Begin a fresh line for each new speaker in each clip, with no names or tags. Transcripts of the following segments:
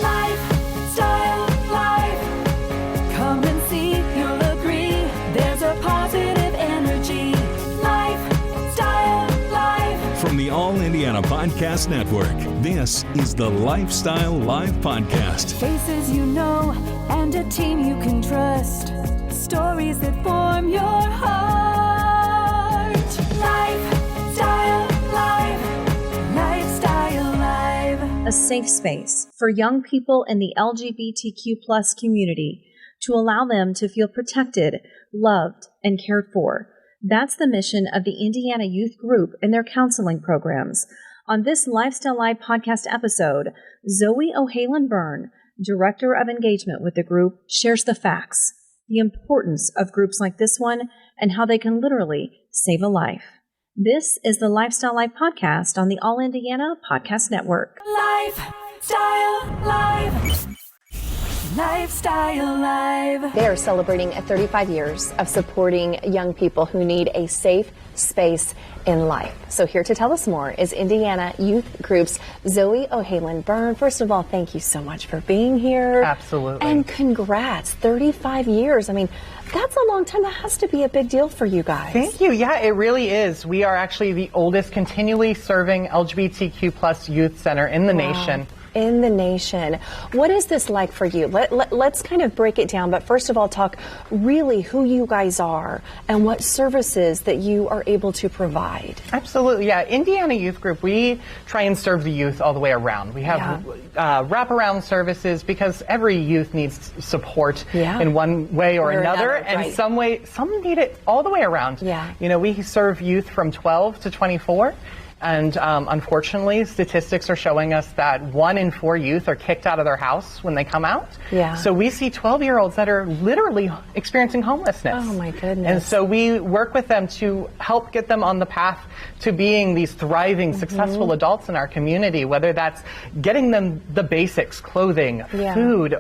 Lifestyle Live. Come and see, you'll agree. There's a positive energy. Lifestyle Live.
From the All Indiana Podcast Network, this is the Lifestyle Live Podcast.
Faces you know and a team you can trust. Stories that form your heart. Lifestyle Live. Lifestyle Live.
A safe space for young people in the LGBTQ plus community to allow them to feel protected, loved, and cared for. That's the mission of the Indiana Youth Group and their counseling programs. On this Lifestyle Live podcast episode, Zoe O'Haillin-Berne, Director of Engagement with the group, shares the facts, the importance of groups like this one, and how they can literally save a life. This is the Lifestyle Live podcast on the All Indiana Podcast Network.
Lifestyle Live. Lifestyle Live.
They are celebrating 35 years of supporting young people who need a safe space in life. So here to tell us more is Indiana Youth Group's Zoe O'Haillin-Berne. First of all, thank you so much for being here.
Absolutely.
And congrats, 35 years. I mean, that's a long time. That has to be a big deal for you guys.
Thank you. Yeah, it really is. We are actually the oldest continually serving LGBTQ plus youth center in the nation.
In the nation. What is this like for you? Let's kind of break it down, but first of all, talk really who you guys are and what services that you are able to provide.
Absolutely, yeah. Indiana Youth Group, we try and serve the youth all the way around. We have wraparound services because every youth needs support in one way or another, and some need it all the way around.
Yeah.
You know, we serve youth from 12 to 24. And unfortunately, statistics are showing us that 1 in 4 youth are kicked out of their house when they come out.
Yeah.
So we see 12-year-olds that are literally experiencing homelessness.
Oh, my goodness.
And so we work with them to help get them on the path to being these thriving, successful adults in our community, whether that's getting them the basics, clothing, food,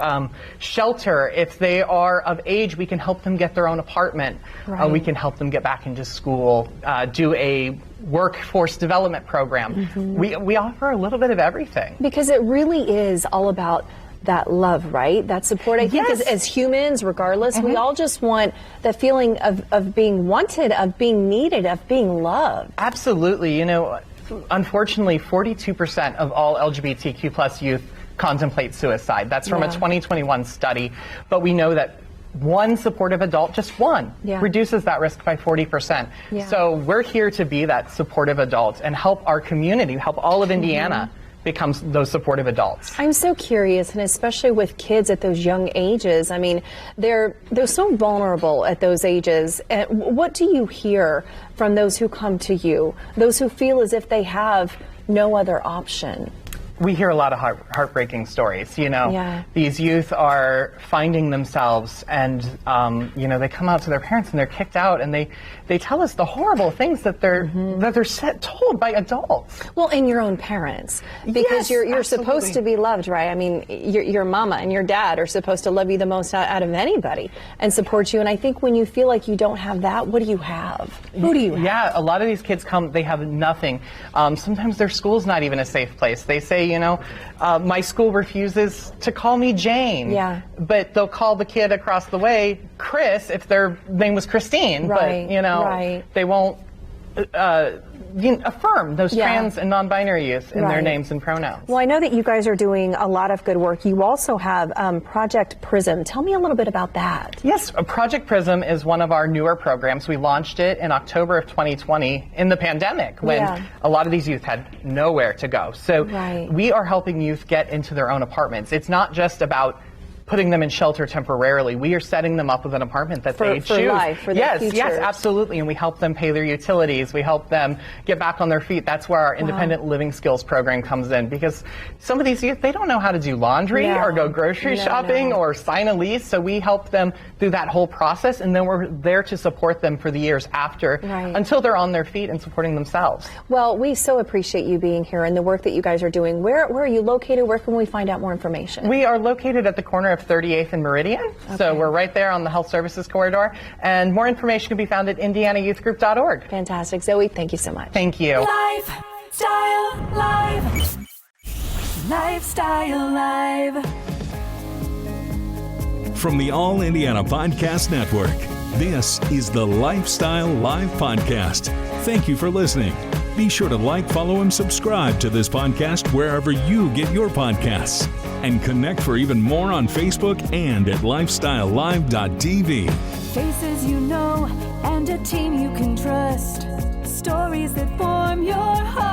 shelter. If they are of age, we can help them get their own apartment.
Right.
We can help them get back into school, do a workforce development program. We offer a little bit of everything.
Because it really is all about that love, right? That support. I think as humans, regardless, we all just want that feeling of being wanted, of being needed, of being loved.
Absolutely. You know, unfortunately, 42% of all LGBTQ plus youth contemplate suicide. That's from a 2021 study. But we know that one supportive adult, just one, reduces that risk by 40%. So we're here to be that supportive adult and help our community, help all of Indiana become those supportive adults.
I'm so curious, and especially with kids at those young ages. I mean, they're so vulnerable at those ages. What do you hear from those who come to you, those who feel as if they have no other option?
We hear a lot of heartbreaking stories. You know, these youth are finding themselves, and you know, they come out to their parents and they're kicked out, and they tell us the horrible things that they're told by adults.
Well, and your own parents, because you're supposed to be loved, right? I mean, your mama and your dad are supposed to love you the most out of anybody and support you. And I think when you feel like you don't have that, what do you have? Who do you have?
Yeah, a lot of these kids come, they have nothing. Sometimes their school's not even a safe place. They say, you know, my school refuses to call me Jane. Yeah. But they'll call the kid across the way Chris if their name was Christine.
Right.
But, you know, they won't affirm those trans and non-binary youth in their names and pronouns.
Well, I know that you guys are doing a lot of good work. You also have Project Prism. Tell me a little bit about that.
Yes, Project Prism is one of our newer programs. We launched it in October of 2020 in the pandemic when a lot of these youth had nowhere to go. So we are helping youth get into their own apartments. It's not just about putting them in shelter temporarily. We are setting them up with an apartment that they choose.
For life, for their future.
Yes, absolutely. And we help them pay their utilities. We help them get back on their feet. That's where our independent living skills program comes in, because some of these youth, they don't know how to do laundry or go grocery shopping or sign a lease. So we help them through that whole process, and then we're there to support them for the years after until they're on their feet and supporting themselves.
Well, we so appreciate you being here and the work that you guys are doing. Where are you located? Where can we find out more information?
We are located at the corner of 38th and Meridian. So we're right there on the Health Services Corridor. And more information can be found at indianayouthgroup.org.
Fantastic. Zoe, thank you so much.
Thank you.
Lifestyle Live. Lifestyle Live.
From the All Indiana Podcast Network, this is the Lifestyle Live Podcast. Thank you for listening. Be sure to like, follow, and subscribe to this podcast wherever you get your podcasts. And connect for even more on Facebook and at lifestylelive.tv.
Faces you know and a team you can trust. Stories that form your heart.